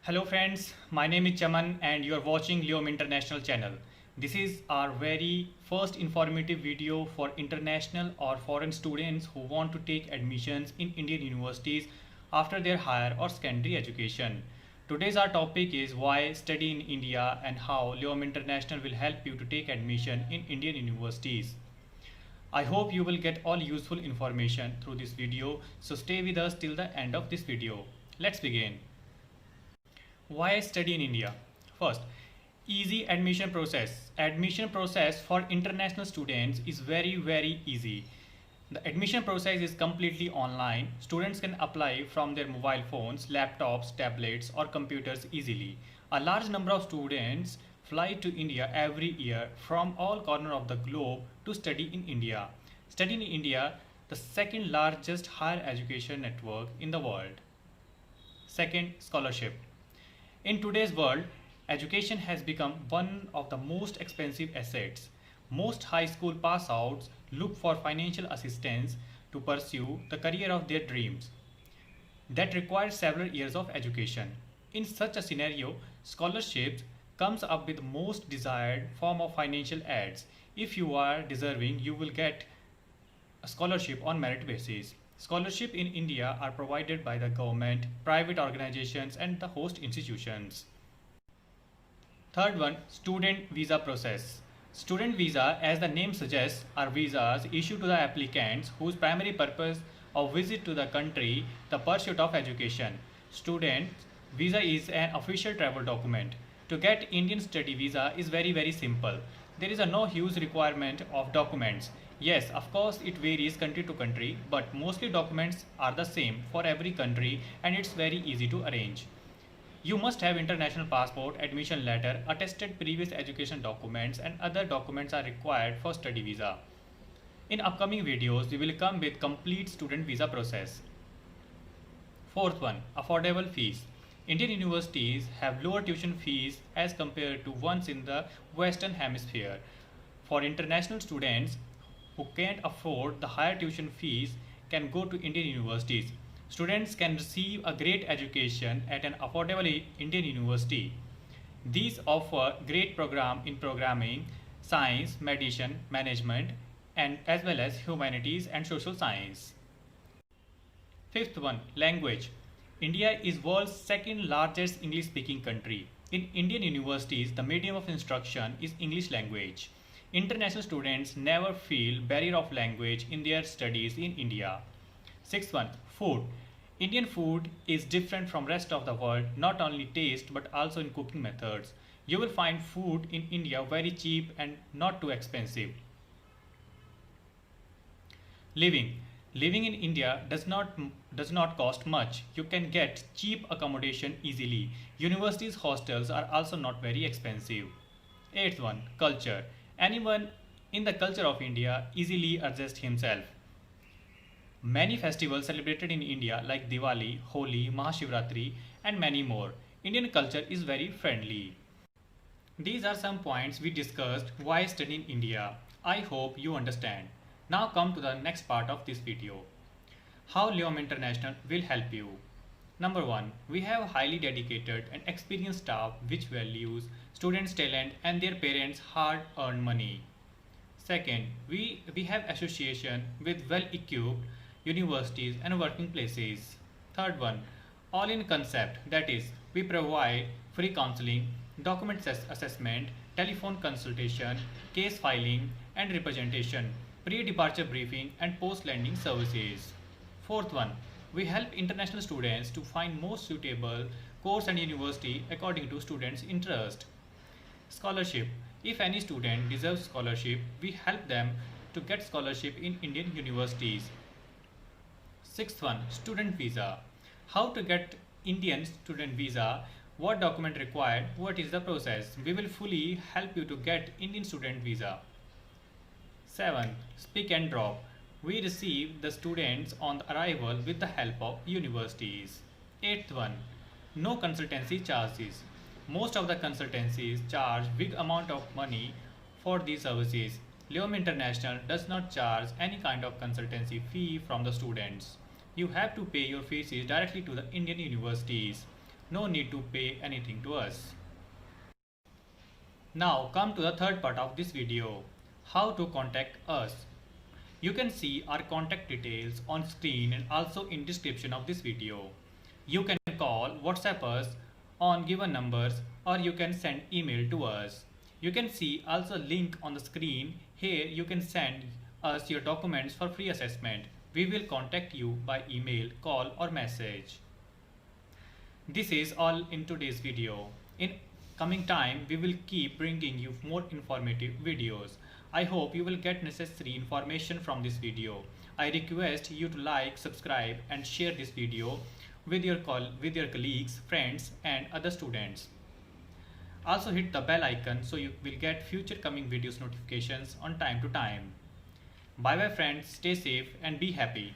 Hello friends, my name is Chaman and you are watching Leom International channel. This is our very first informative video for international or foreign students who want to take admissions in Indian universities after their higher or secondary education. Today's our topic is why study in India and how Leom International will help you to take admission in Indian universities. I hope you will get all useful information through this video, so stay with us till the end of this video. Let's begin. Why study in India? First, easy admission process. Admission process for international students is very easy. The admission process is completely online. Students can apply from their mobile phones, laptops, tablets or computers easily. A large number of students fly to India every year from all corners of the globe to study in India. Study in India, the second largest higher education network in the world. Second, scholarship. In today's world, education has become one of the most expensive assets. Most high school pass outs look for financial assistance to pursue the career of their dreams. That requires several years of education. In such a scenario, scholarships comes up with most desired form of financial aids. If you are deserving, you will get a scholarship on merit basis. Scholarship in India are provided by the government, private organizations and the host institutions. Third one, student visa process. Student visa, as the name suggests, are visas issued to the applicants whose primary purpose of visit to the country, the pursuit of education. Student visa is an official travel document. To get Indian study visa is very simple. There is a no huge requirement of documents. Yes, of course it varies country to country, but mostly documents are the same for every country and it's very easy to arrange. You must have international passport, admission letter, attested previous education documents and other documents are required for study visa. In upcoming videos, we will come with complete student visa process. Fourth one, affordable fees. Indian universities have lower tuition fees as compared to ones in the Western Hemisphere. For international students who can't afford the higher tuition fees can go to Indian universities. Students can receive a great education at an affordable Indian university. These offer great program in programming, science, medicine, management, and as well as humanities and social science. Fifth one, language. India is world's second largest English speaking country. In Indian universities, the medium of instruction is English language. International students never feel barrier of language in their studies in India. Sixth one, food. Indian food is different from rest of the world, not only taste but also in cooking methods. You will find food in India very cheap and not too expensive. Living. Living in India does not cost much. You can get cheap accommodation easily. Universities hostels are also not very expensive. Eighth one, culture. Anyone in the culture of India easily adjusts himself. Many festivals celebrated in India like Diwali, Holi, Mahashivratri and many more. Indian culture is very friendly. These are some points we discussed why study in India. I hope you understand. Now come to the next part of this video. How Leom International will help you. Number 1. We have highly dedicated and experienced staff which values students' talent and their parents' hard-earned money. Second, we have association with well-equipped universities and working places. Third one, all-in concept, that is, we provide free counseling, document assessment, telephone consultation, case filing and representation, pre-departure briefing and post-landing services. Fourth one, we help international students to find most suitable course and university according to students' interest. Scholarship. If any student deserves scholarship, we help them to get scholarship in Indian universities. Sixth one, student visa. How to get Indian student visa, what document required, what is the process. We will fully help you to get Indian student visa. 7. Speak and drop. We receive the students on arrival with the help of universities. 8th one, no consultancy charges. Most of the consultancies charge big amount of money for these services. Leom International does not charge any kind of consultancy fee from the students. You have to pay your fees directly to the Indian universities. No need to pay anything to us. Now come to the third part of this video, how to contact us. You can see our contact details on screen and also in description of this video. You can call, WhatsApp us on given numbers, or you can send email to us. You can see also link on the screen. Here you can send us your documents for free assessment. We will contact you by email, call or message. This is all in today's video. In coming time, we will keep bringing you more informative videos. I hope you will get necessary information from this video. I request you to like, subscribe and share this video with your colleagues, friends and other students. Also hit the bell icon so you will get future coming videos notifications on time to time. Bye bye friends, stay safe and be happy.